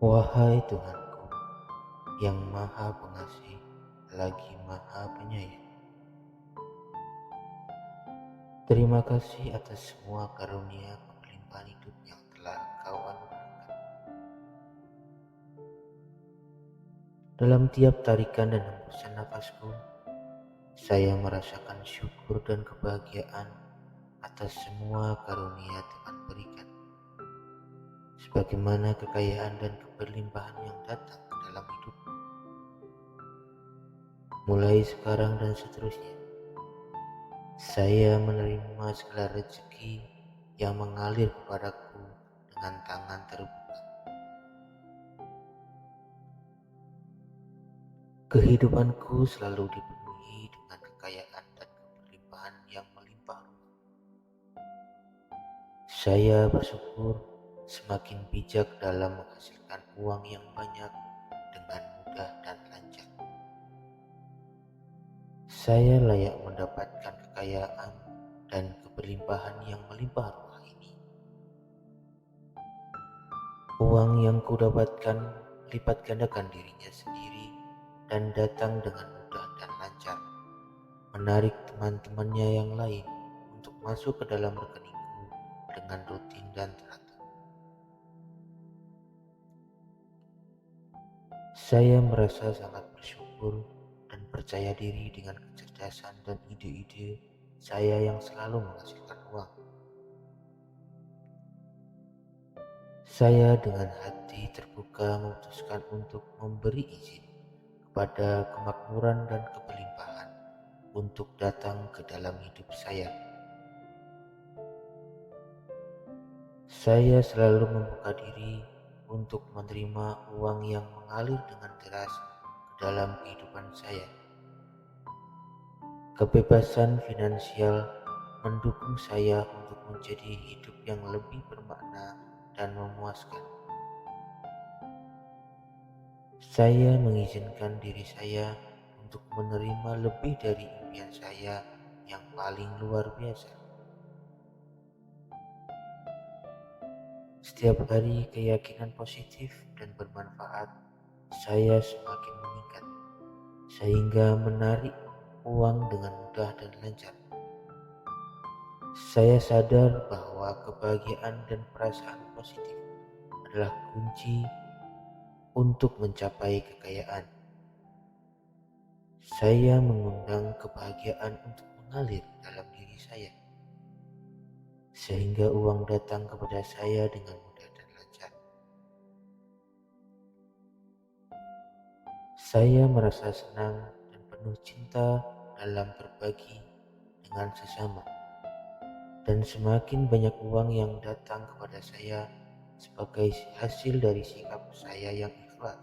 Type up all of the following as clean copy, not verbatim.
Wahai Tuhanku yang Maha Pengasih lagi Maha Penyayang, terima kasih atas semua karunia kelimpahan hidup yang telah Engkau anugerahkan. Dalam tiap tarikan dan hembusan nafasku, saya merasakan syukur dan kebahagiaan atas semua karunia Tuhan berikan, sebagaimana kekayaan dan keberlimpahan yang datang ke dalam hidupku. Mulai sekarang dan seterusnya, saya menerima segala rezeki yang mengalir kepadaku dengan tangan terbuka. Kehidupanku selalu dipenuhi dengan kekayaan dan keberlimpahan yang melimpah ruah. Saya bersyukur semakin bijak dalam menghasilkan uang yang banyak dengan mudah dan lancar. Saya layak mendapatkan kekayaan dan keberlimpahan yang melimpah ruah ini. Uang yang kudapatkan lipat gandakan dirinya sendiri dan datang dengan mudah dan lancar, menarik teman-temannya yang lain untuk masuk ke dalam rekeningku dengan rutin dan teratur. Saya merasa sangat bersyukur dan percaya diri dengan kecerdasan dan ide-ide saya yang selalu menghasilkan uang. Saya dengan hati terbuka memutuskan untuk memberi izin kepada kemakmuran dan keberlimpahan untuk datang ke dalam hidup saya. Saya selalu membuka diri untuk menerima uang yang mengalir dengan deras ke dalam kehidupan saya. Kebebasan finansial mendukung saya untuk menjadi hidup yang lebih bermakna dan memuaskan. Saya mengizinkan diri saya untuk menerima lebih dari impian saya yang paling luar biasa. Setiap hari keyakinan positif dan bermanfaat saya semakin meningkat, sehingga menarik uang dengan mudah dan lancar. Saya sadar bahwa kebahagiaan dan perasaan positif adalah kunci untuk mencapai kekayaan. Saya mengundang kebahagiaan untuk mengalir dalam diri saya, sehingga uang datang kepada saya dengan mudah dan lancar. Saya merasa senang dan penuh cinta dalam berbagi dengan sesama, dan semakin banyak uang yang datang kepada saya sebagai hasil dari sikap saya yang ikhlas.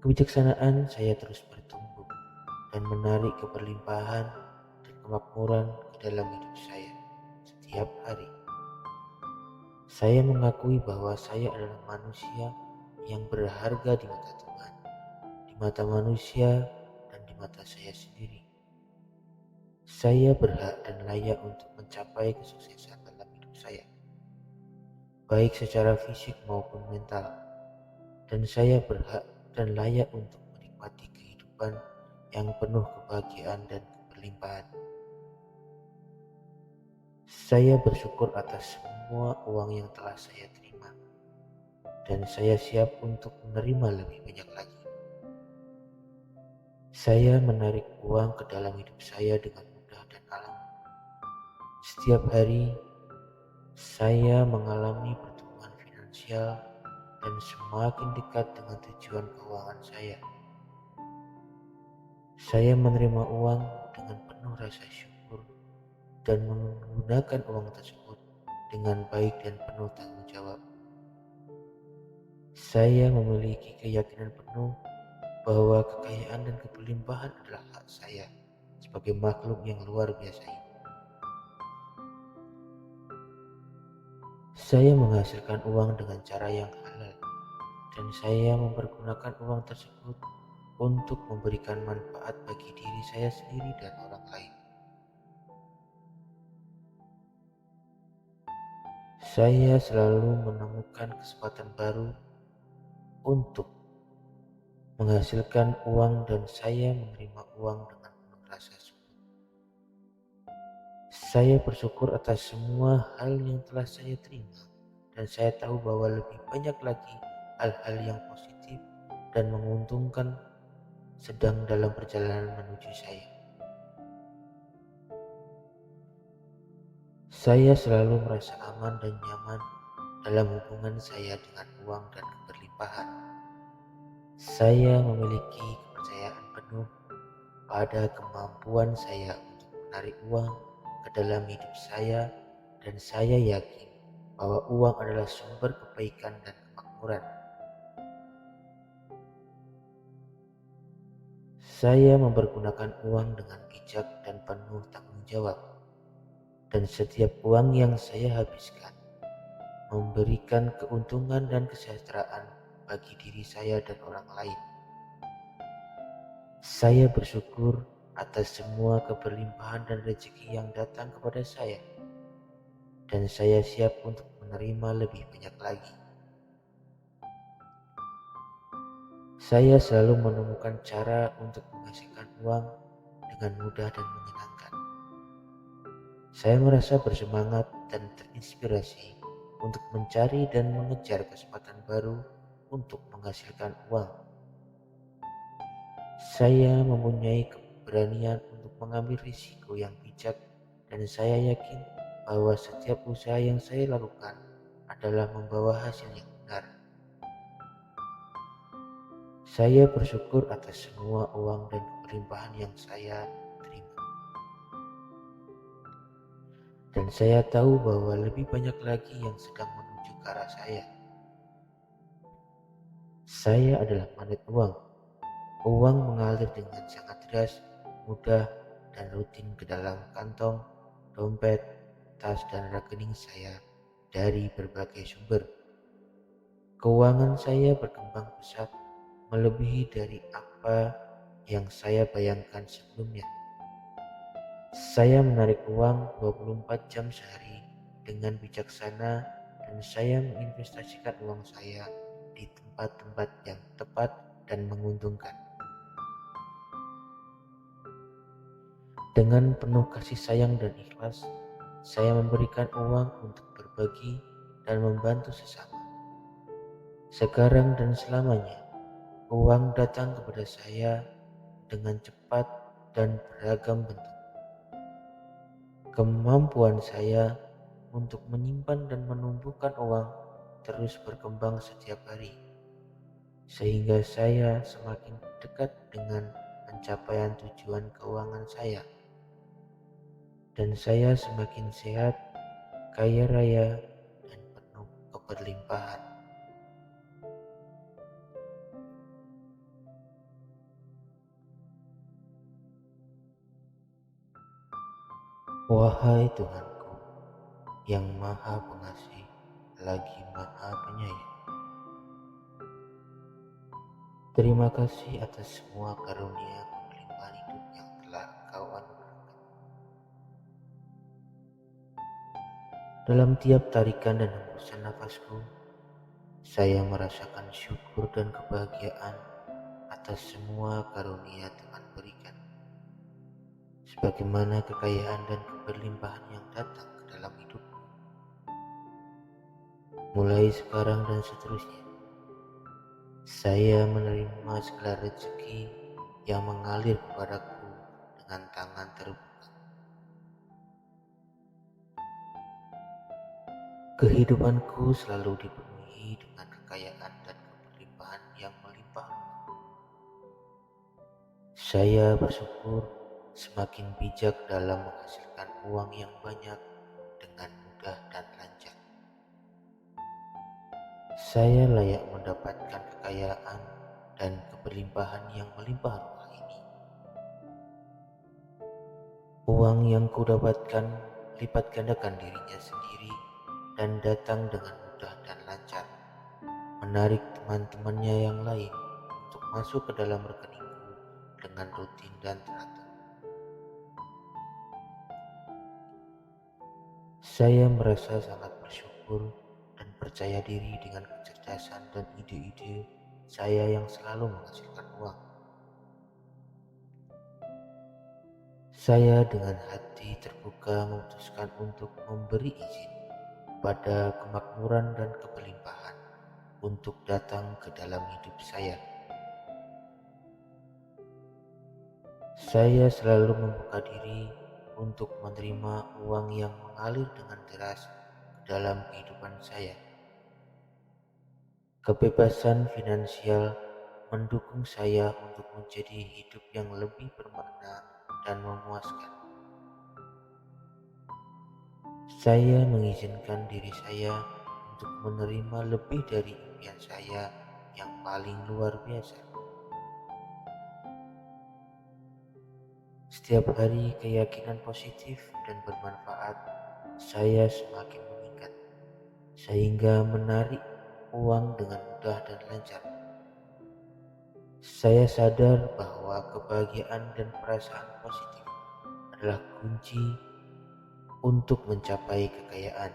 Kebijaksanaan saya terus bertumbuh dan menarik keberlimpahan dan kemakmuran ke dalam hidup saya setiap hari. Saya mengakui bahwa saya adalah manusia yang berharga di mata Tuhan, di mata manusia, dan di mata saya sendiri. Saya berhak dan layak untuk mencapai kesuksesan dalam hidup saya, baik secara fisik maupun mental, dan saya berhak dan layak untuk menikmati kehidupan yang penuh kebahagiaan dan keberlimpahan. Saya bersyukur atas semua uang yang telah saya terima, dan saya siap untuk menerima lebih banyak lagi. Saya menarik uang ke dalam hidup saya dengan mudah dan alami. Setiap hari, saya mengalami pertumbuhan finansial dan semakin dekat dengan tujuan keuangan saya. Saya menerima uang dengan penuh rasa syukur dan menggunakan uang tersebut dengan baik dan penuh tanggung jawab. Saya memiliki keyakinan penuh bahwa kekayaan dan keberlimpahan adalah hak saya sebagai makhluk yang luar biasa ini. Saya menghasilkan uang dengan cara yang halal, dan saya mempergunakan uang tersebut untuk memberikan manfaat bagi diri saya sendiri dan orang lain. Saya selalu menemukan kesempatan baru untuk menghasilkan uang dan saya menerima uang dengan penuh rasa syukur. Saya bersyukur atas semua hal yang telah saya terima dan saya tahu bahwa lebih banyak lagi hal-hal yang positif dan menguntungkan sedang dalam perjalanan menuju saya. Saya selalu merasa aman dan nyaman dalam hubungan saya dengan uang dan keberlimpahan. Saya memiliki kepercayaan penuh pada kemampuan saya untuk menarik uang ke dalam hidup saya dan saya yakin bahwa uang adalah sumber kebaikan dan kemakmuran. Saya mempergunakan uang dengan bijak dan penuh tanggung jawab, dan setiap uang yang saya habiskan memberikan keuntungan dan kesejahteraan bagi diri saya dan orang lain. Saya bersyukur atas semua keberlimpahan dan rezeki yang datang kepada saya, dan saya siap untuk menerima lebih banyak lagi. Saya selalu menemukan cara untuk menghasilkan uang dengan mudah dan menyenangkan. Saya merasa bersemangat dan terinspirasi untuk mencari dan mengejar kesempatan baru untuk menghasilkan uang. Saya mempunyai keberanian untuk mengambil risiko yang bijak dan saya yakin bahwa setiap usaha yang saya lakukan adalah membawa hasil yang benar. Saya bersyukur atas semua uang dan kelimpahan yang saya terima. Dan saya tahu bahwa lebih banyak lagi yang sedang menuju ke arah saya. Saya adalah magnet uang. Uang mengalir dengan sangat deras, mudah, dan rutin ke dalam kantong, dompet, tas, dan rekening saya dari berbagai sumber. Keuangan saya berkembang pesat, melebihi dari apa yang saya bayangkan sebelumnya. Saya menarik uang 24 jam sehari dengan bijaksana dan saya menginvestasikan uang saya di tempat-tempat yang tepat dan menguntungkan. Dengan penuh kasih sayang dan ikhlas, saya memberikan uang untuk berbagi dan membantu sesama. Sekarang dan selamanya, uang datang kepada saya dengan cepat dan beragam bentuk. Kemampuan saya untuk menyimpan dan menumbuhkan uang terus berkembang setiap hari, sehingga saya semakin dekat dengan pencapaian tujuan keuangan saya. Dan saya semakin sehat, kaya raya, dan penuh keberlimpahan. Wahai Tuhanku, yang Maha Pengasih lagi Maha Penyayang, terima kasih atas semua karunia kelimpahan hidup yang telah Kau anugerahkan. Dalam tiap tarikan dan hembusan nafasku, saya merasakan syukur dan kebahagiaan atas semua karunia Tuhan berikan, sebagaimana kekayaan dan keberlimpahan yang datang ke dalam hidupku. Mulai sekarang dan seterusnya, saya menerima segala rezeki yang mengalir kepadaku dengan tangan terbuka. Kehidupanku selalu dipenuhi dengan kekayaan dan keberlimpahan yang melimpah ruah. Saya bersyukur semakin bijak dalam menghasilkan uang yang banyak dengan mudah dan lancar. Saya layak mendapatkan kekayaan dan keberlimpahan yang melimpah ruah ini. Uang yang kudapatkan lipat gandakan dirinya sendiri dan datang dengan mudah dan lancar, menarik teman-temannya yang lain untuk masuk ke dalam rekeningku dengan rutin dan teratur. Saya merasa sangat bersyukur dan percaya diri dengan kecerdasan dan ide-ide saya yang selalu menghasilkan uang. Saya dengan hati terbuka memutuskan untuk memberi izin pada kemakmuran dan kelimpahan untuk datang ke dalam hidup saya. Saya selalu membuka diri untuk menerima uang yang mengalir dengan deras ke dalam kehidupan saya. Kebebasan finansial mendukung saya untuk menjadi hidup yang lebih bermakna dan memuaskan. Saya mengizinkan diri saya untuk menerima lebih dari impian saya yang paling luar biasa. Setiap hari keyakinan positif dan bermanfaat saya semakin meningkat, sehingga menarik uang dengan mudah dan lancar. Saya sadar bahwa kebahagiaan dan perasaan positif adalah kunci untuk mencapai kekayaan.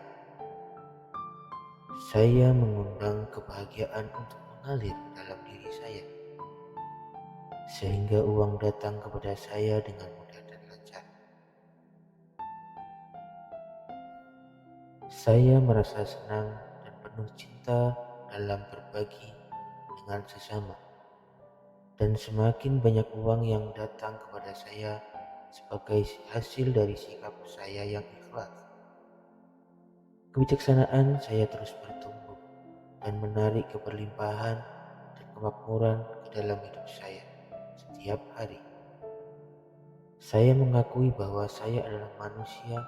Saya mengundang kebahagiaan untuk mengalir dalam diri saya, sehingga uang datang kepada saya dengan mudah dan lancar. Saya merasa senang dan penuh cinta dalam berbagi dengan sesama, dan semakin banyak uang yang datang kepada saya sebagai hasil dari sikap saya yang ikhlas. Kebijaksanaan saya terus bertumbuh dan menarik keberlimpahan dan kemakmuran ke dalam hidup saya setiap hari. Saya mengakui bahwa saya adalah manusia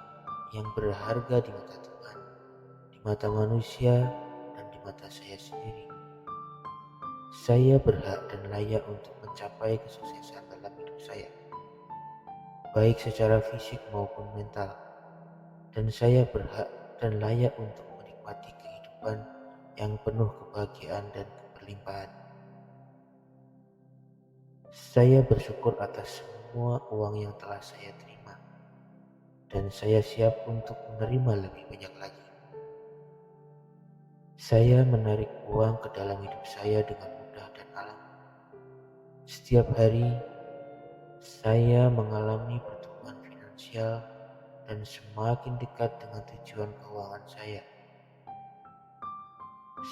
yang berharga di mata Tuhan, di mata manusia, dan di mata saya sendiri. Saya berhak dan layak untuk mencapai kesuksesan dalam hidup saya, baik secara fisik maupun mental. Dan saya berhak dan layak untuk menikmati kehidupan yang penuh kebahagiaan dan keberlimpahan. Saya bersyukur atas semua uang yang telah saya terima, dan saya siap untuk menerima lebih banyak lagi. Saya menarik uang ke dalam hidup saya dengan mudah dan alami. Setiap hari, saya mengalami pertumbuhan finansial dan semakin dekat dengan tujuan keuangan saya.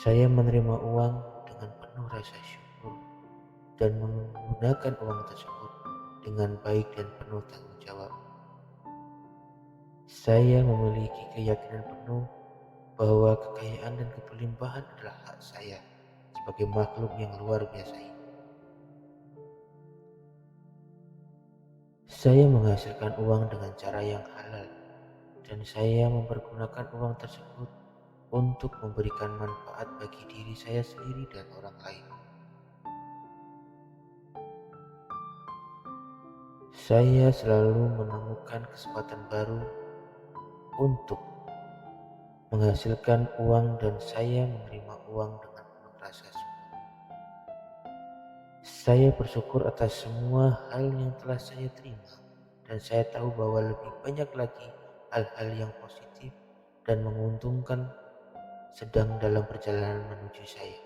Saya menerima uang dengan penuh rasa syukur dan menggunakan uang tersebut dengan baik dan penuh tanggung jawab. Saya memiliki keyakinan penuh bahwa kekayaan dan kelimpahan adalah hak saya sebagai makhluk yang luar biasa ini. Saya menghasilkan uang dengan cara yang halal, dan saya mempergunakan uang tersebut untuk memberikan manfaat bagi diri saya sendiri dan orang lain. Saya selalu menemukan kesempatan baru untuk menghasilkan uang, dan saya menerima uang dengan penuh rasa syukur. Saya bersyukur atas semua hal yang telah saya terima, dan saya tahu bahwa lebih banyak lagi hal-hal yang positif dan menguntungkan sedang dalam perjalanan menuju saya.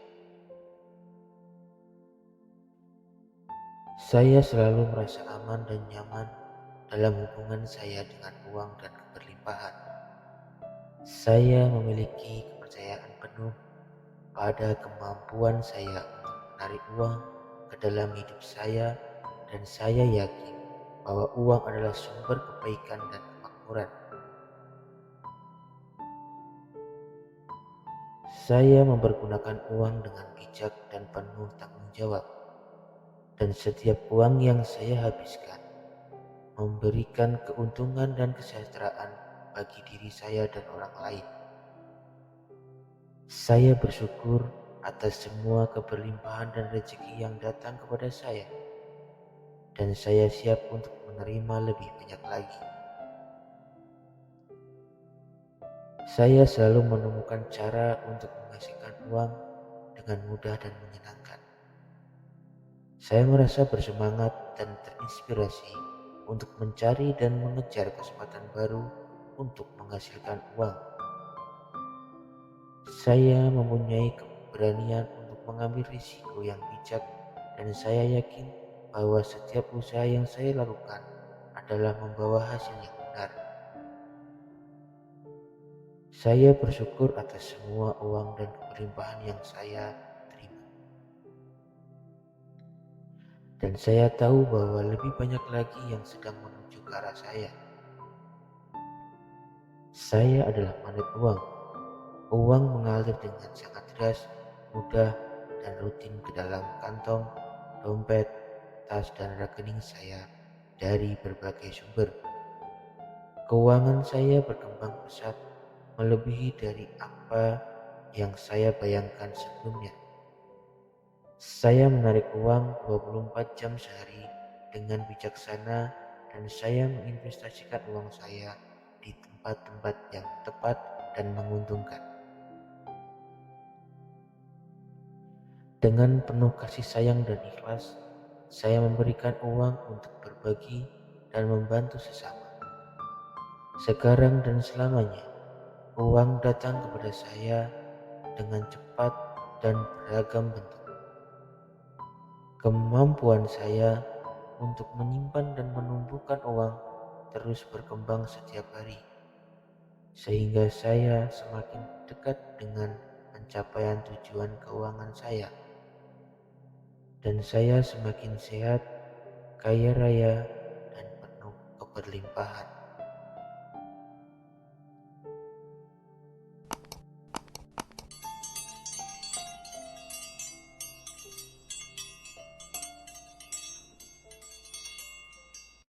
Saya selalu merasa aman dan nyaman dalam hubungan saya dengan uang dan keberlimpahan. Saya memiliki kepercayaan penuh pada kemampuan saya untuk menarik uang ke dalam hidup saya, dan saya yakin bahwa uang adalah sumber kebaikan dan kemakmuran. Saya mempergunakan uang dengan bijak dan penuh tanggung jawab, dan setiap uang yang saya habiskan memberikan keuntungan dan kesejahteraan bagi diri saya dan orang lain. Saya bersyukur atas semua keberlimpahan dan rezeki yang datang kepada saya, dan saya siap untuk menerima lebih banyak lagi. Saya selalu menemukan cara untuk menghasilkan uang dengan mudah dan menyenangkan. Saya merasa bersemangat dan terinspirasi untuk mencari dan mengejar kesempatan baru untuk menghasilkan uang. Saya mempunyai keberanian untuk mengambil risiko yang bijak, dan saya yakin bahwa setiap usaha yang saya lakukan adalah membawa hasil yang benar. Saya bersyukur atas semua uang dan kelimpahan yang saya terima. Dan saya tahu bahwa lebih banyak lagi yang sedang menuju ke arah saya. Saya adalah magnet uang. Uang mengalir dengan sangat deras, mudah, dan rutin ke dalam kantong, dompet, tas, dan rekening saya dari berbagai sumber. Keuangan saya berkembang pesat, melebihi dari apa yang saya bayangkan sebelumnya. Saya menarik uang 24 jam sehari dengan bijaksana, dan saya menginvestasikan uang saya di tempat-tempat yang tepat dan menguntungkan. Dengan penuh kasih sayang dan ikhlas, saya memberikan uang untuk berbagi dan membantu sesama. Sekarang dan selamanya, uang datang kepada saya dengan cepat dan beragam bentuk. Kemampuan saya untuk menyimpan dan menumbuhkan uang terus berkembang setiap hari, sehingga saya semakin dekat dengan pencapaian tujuan keuangan saya, dan saya semakin sehat, kaya raya, dan penuh keberlimpahan.